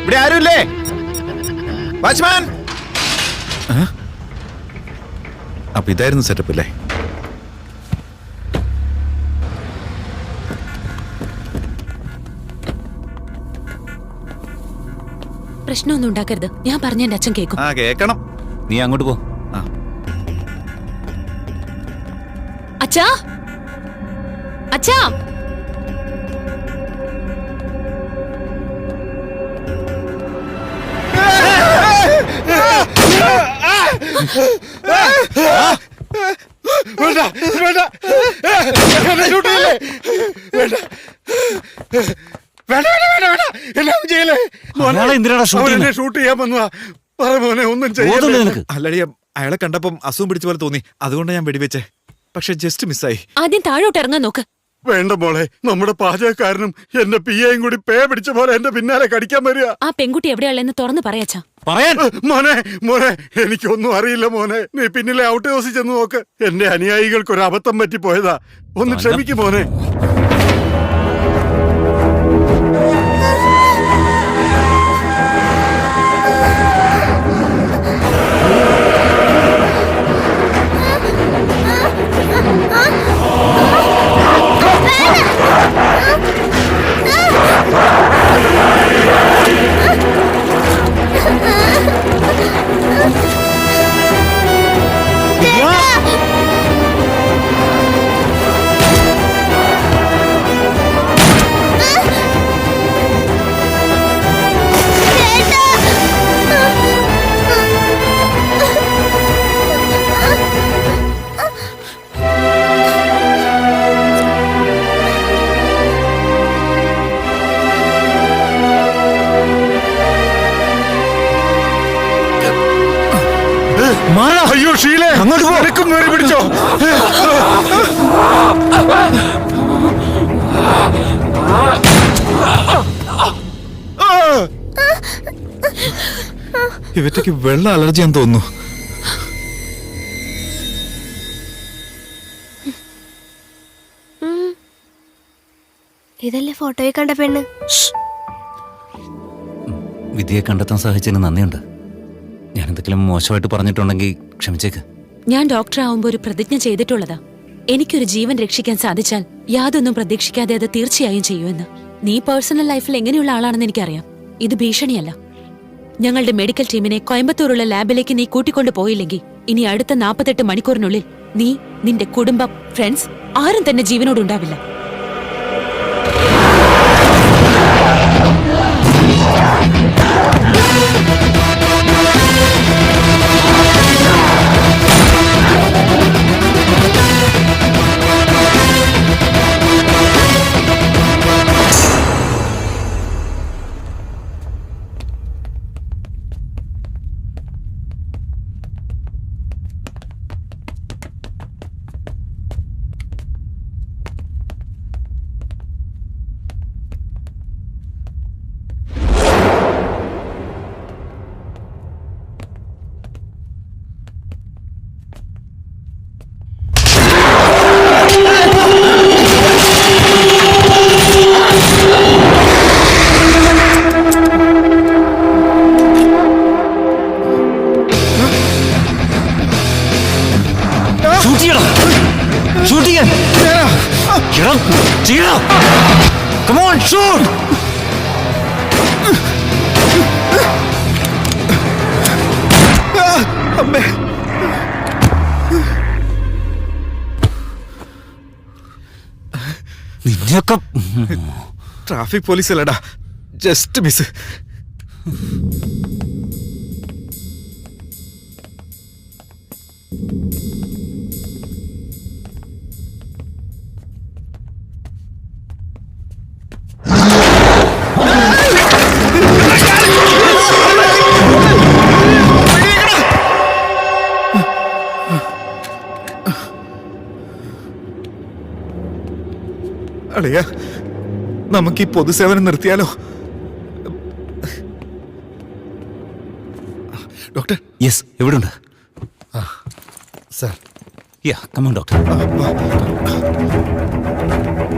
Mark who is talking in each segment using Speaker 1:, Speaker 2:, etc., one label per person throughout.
Speaker 1: ഇവിടെ ആരുമില്ലേ? വാച്ച്മാൻ. അപ്പൊ ഇതായിരുന്നു സെറ്റപ്പ് അല്ലേ?
Speaker 2: പ്രശ്നമൊന്നും ഉണ്ടാക്കരുത്. ഞാൻ പറഞ്ഞ എന്റെ അച്ഛൻ കേൾക്കും.
Speaker 1: കേക്കണം. നീ അങ്ങോട്ട് പോ.
Speaker 2: അച്ഛാ, അച്ഛാ.
Speaker 1: ഷൂട്ട് ചെയ്യാൻ വന്നതാ. ഒന്നും ചെയ്യാൻ. അല്ലടി, അയാളെ കണ്ടപ്പം അസുഖം പിടിച്ച പോലെ തോന്നി. അതുകൊണ്ട് ഞാൻ വെടിവെച്ചേ. പക്ഷെ ജസ്റ്റ് മിസ്സായി.
Speaker 2: ആദ്യം താഴോട്ട് ഇറങ്ങാൻ നോക്ക്.
Speaker 3: വേണ്ട മോളെ, നമ്മുടെ പാചകക്കാരനും എന്റെ പിയെയും കൂടി പേ പിടിച്ച പോലെ എന്റെ പിന്നാലെ കടിക്കാൻ വരിക.
Speaker 2: ആ പെൺകുട്ടി എവിടെയാണെന്ന് തുറന്ന് പറയാച്ചാ.
Speaker 3: മോനെ മോനെ, എനിക്കൊന്നും അറിയില്ല മോനെ. നീ പിന്നിലെ ഔട്ട് ഹൗസിൽ ചെന്ന് നോക്ക്. എന്റെ അനുയായികൾക്ക് ഒരു അബദ്ധം പറ്റി പോയതാ. ഒന്ന് ക്ഷമിക്കും മോനെ. അയ്യോ ഷീലേ, നിനക്കും നേരെ പിടിച്ചോ.
Speaker 1: ഇവറ്റയ്ക്ക് വെള്ള അലർജിയാന്ന് തോന്നുന്നു.
Speaker 4: ഇതല്ലേ ഫോട്ടോയിൽ കണ്ട പെണ്ണ്?
Speaker 5: വിധിയെ കണ്ടെത്താൻ സാധിച്ചതിന് നന്ദിയുണ്ട്. ഞാൻ എന്തെങ്കിലും മോശമായിട്ട് പറഞ്ഞിട്ടുണ്ടെങ്കിൽ ക്ഷമിച്ചേക്ക്.
Speaker 2: ഞാൻ ഡോക്ടർ ആവുമ്പോ ഒരു പ്രതിജ്ഞ ചെയ്തിട്ടുള്ളതാ. എനിക്കൊരു ജീവൻ രക്ഷിക്കാൻ സാധിച്ചാൽ യാതൊന്നും പ്രതീക്ഷിക്കാതെ അത് തീർച്ചയായും ചെയ്യുമെന്ന്. നീ പേഴ്സണൽ ലൈഫിൽ എങ്ങനെയുള്ള ആളാണെന്ന് എനിക്കറിയാം. ഇത് ഭീഷണിയല്ല. ഞങ്ങളുടെ മെഡിക്കൽ ടീമിനെ കോയമ്പത്തൂരുള്ള ലാബിലേക്ക് നീ കൂട്ടിക്കൊണ്ടു പോയില്ലെങ്കിൽ ഇനി അടുത്ത 48 മണിക്കൂറിനുള്ളിൽ നീ, നിന്റെ കുടുംബം, ഫ്രണ്ട്സ് ആരും തന്നെ ജീവനോടുണ്ടാവില്ല.
Speaker 5: Come on, shoot!
Speaker 1: അമ്മേ,
Speaker 5: നിന്നെയൊക്കെ
Speaker 1: ട്രാഫിക് പോലീസ് അല്ലടാ, ജസ്റ്റ് മിസ്. അളിയ, നമുക്ക് ഈ പൊതുസേവനം നിർത്തിയാലോ? ഡോക്ടർ.
Speaker 5: യെസ്, എവിടുണ്ട്?
Speaker 1: Sir.
Speaker 5: Yeah, come on doctor.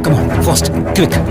Speaker 5: Come on, fast, quick.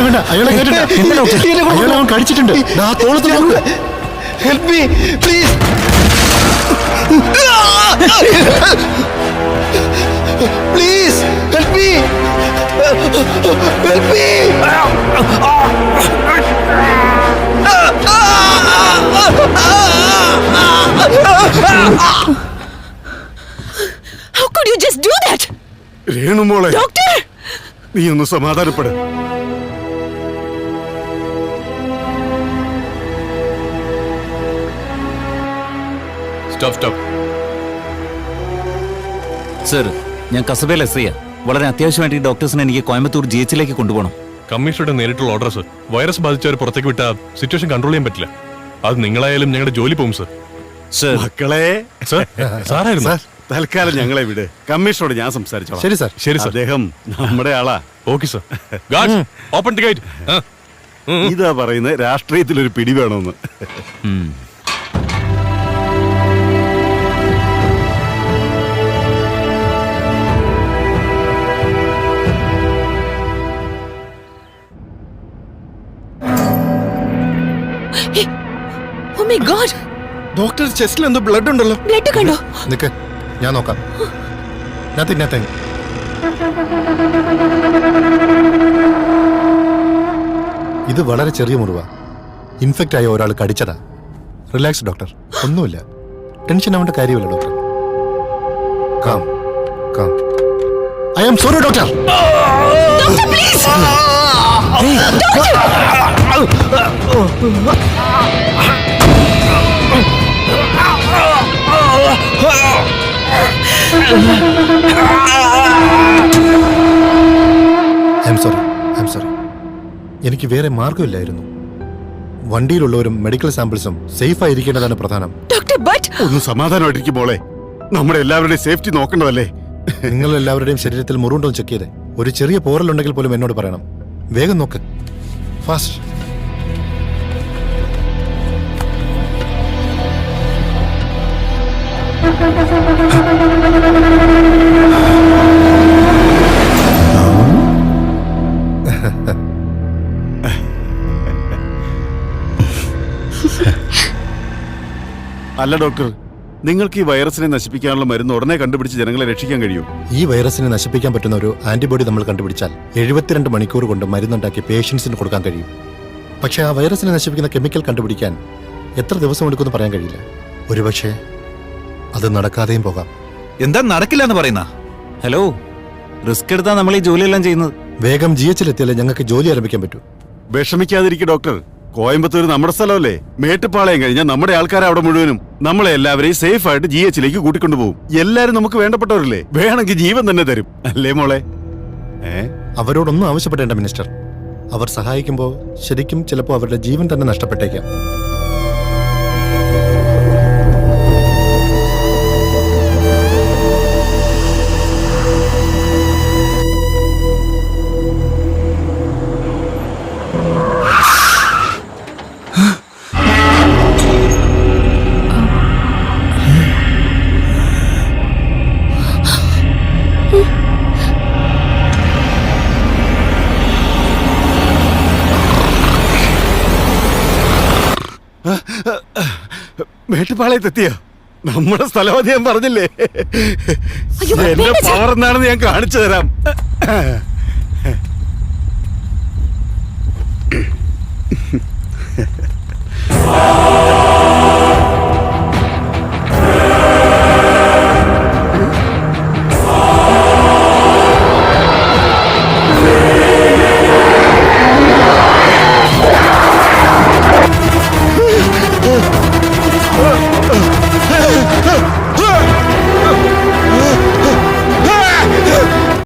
Speaker 4: വേണ്ട അയാളെ കേട്ടില്ല. അയാളെ അവൻ കടിച്ചിട്ടുണ്ട്. ദാ തോളത്ത് നോക്ക്.
Speaker 6: Help me please. Please help me. Help me.
Speaker 2: How could you just do that?
Speaker 3: രേണുമോളെ,
Speaker 2: Doctor!
Speaker 3: നീ ഒന്ന് സമാധാനപ്പെട്.
Speaker 7: സ്റ്റോപ്പ്.
Speaker 5: സർ, ഞാൻ കസബയിൽ എസ് ഐ. വളരെ അത്യാവശ്യമായിട്ട് ഈ ഡോക്ടേഴ്സിനെ എനിക്ക് കോയമ്പത്തൂർ GH കൊണ്ടുപോകണം.
Speaker 7: കമ്മീഷണറുടെ നേരിട്ടുള്ള ഓർഡർ സർ. വൈറസ് ബാധിച്ചവരെ പുറത്തേക്ക് വിട്ടാൽ സിറ്റുവേഷൻ കൺട്രോൾ ചെയ്യാൻ പറ്റില്ല. അത് നിങ്ങളായാലും ഞങ്ങളുടെ ജോലി പോകും സർ.
Speaker 5: സർ,
Speaker 3: മക്കളെ,
Speaker 7: സർ, സാറായിരുന്നു.
Speaker 3: സാർ, തൽക്കാലം ഞങ്ങളെ വിട്. കമ്മീഷണറോട് ഞാൻ സംസാരിച്ചോളാം.
Speaker 4: ശരി സാർ.
Speaker 7: ശരി സർ.
Speaker 3: അദ്ദേഹം നമ്മുടെ ആളാ.
Speaker 7: Okay sir. Guards, open the gate.
Speaker 3: ഇതാ പറയുന്നത് രാഷ്ട്രീയത്തിലൊരു പിടി വേണമെന്ന്.
Speaker 2: Oh my God!
Speaker 4: ഡോക്ടർ ചെസ്റ്റിൽ എന്തോ ബ്ലഡ് ഉണ്ടല്ലോ.
Speaker 2: Blood കണ്ടോ?
Speaker 4: നിക്ക്, ഞാൻ നോക്കാം. Nothing. ഇത് വളരെ ചെറിയ മുറിവാ. ഇൻഫെക്റ്റ് ആയ ഒരാൾ കടിച്ചതാ. റിലാക്സ് ഡോക്ടർ, ഒന്നുമില്ല. ടെൻഷൻ ആവേണ്ട കാര്യമില്ല doctor. Calm. I am sorry doctor.
Speaker 2: Doctor, please!
Speaker 4: I am sorry. എനിക്ക് വേറെ മാർഗമില്ലായിരുന്നു. വണ്ടിയിലുള്ളവരും മെഡിക്കൽ സാമ്പിൾസും സേഫ് ആയിരിക്കേണ്ടതാണ് പ്രധാനം.
Speaker 2: Doctor, but...
Speaker 3: ഒന്ന് സമാധാനമായിട്ടിരിക്കും മോളെ. നമ്മുടെ എല്ലാവരുടെയും സേഫ്റ്റി നോക്കേണ്ടതല്ലേ?
Speaker 4: നിങ്ങൾ എല്ലാവരുടെയും ശരീരത്തിൽ മുറിവുണ്ടോ ചെക്ക് ചെയ്തേ. ഒരു ചെറിയ പോറലുണ്ടെങ്കിൽ പോലും എന്നോട് പറയണം. വേഗം നോക്ക്. ഫാസ്റ്റ്.
Speaker 3: അല്ല ഡോക്ടർ, നിങ്ങൾക്ക് ഈ വൈറസിനെ നശിപ്പിക്കാനുള്ള മരുന്ന് ഉടനെ കണ്ടുപിടിച്ച് ജനങ്ങളെ രക്ഷിക്കാൻ കഴിയും?
Speaker 4: ഈ വൈറസിനെ നശിപ്പിക്കാൻ പറ്റുന്ന ഒരു ആന്റിബോഡി നമ്മൾ കണ്ടുപിടിച്ചാൽ 72 മണിക്കൂർ കൊണ്ട് മരുന്നുണ്ടാക്കി പേഷ്യൻസിന് കൊടുക്കാൻ കഴിയും. പക്ഷേ ആ വൈറസിനെ നശിപ്പിക്കുന്ന കെമിക്കൽ കണ്ടുപിടിക്കാൻ എത്ര ദിവസം എടുക്കുമെന്ന് പറയാൻ കഴിയില്ല. ഒരുപക്ഷെ അത് നടക്കാതെയും പോകാം.
Speaker 1: എന്താ നടക്കില്ല എന്ന് പറയുന്ന?
Speaker 5: ഹലോ, റിസ്ക് എടുത്താ നമ്മൾ ഈ ജോലിയെല്ലാം ചെയ്യുന്നത്.
Speaker 4: വേഗം GH എത്തിയാലേ ഞങ്ങൾക്ക് ജോലി ആരംഭിക്കാൻ പറ്റൂ.
Speaker 3: വിഷമിക്കാതിരിക്കും ഡോക്ടർ. കോയമ്പത്തൂർ നമ്മുടെ സ്ഥലമല്ലേ? മേട്ടുപ്പാളയം കഴിഞ്ഞാൽ നമ്മുടെ ആൾക്കാരെ അവിടെ മുഴുവനും നമ്മളെ എല്ലാവരെയും സേഫ് ആയിട്ട് GH കൂട്ടിക്കൊണ്ടുപോകും. എല്ലാരും നമുക്ക് വേണ്ടപ്പെട്ടവരല്ലേ? വേണമെങ്കിൽ ജീവൻ തന്നെ തരും, അല്ലേ മോളെ?
Speaker 4: അവരോടൊന്നും ആവശ്യപ്പെടേണ്ട മിനിസ്റ്റർ. അവർ സഹായിക്കുമ്പോൾ ശരിക്കും ചിലപ്പോൾ അവരുടെ ജീവൻ തന്നെ നഷ്ടപ്പെട്ടേക്കാം.
Speaker 3: മേട്ടുപ്പാളയത്തെത്തിയോ? നമ്മുടെ സ്ഥലമതി ഞാൻ പറഞ്ഞില്ലേ?
Speaker 2: അയ്യോ,
Speaker 3: എന്റെ പവർ എന്താണെന്ന് ഞാൻ കാണിച്ചു തരാം.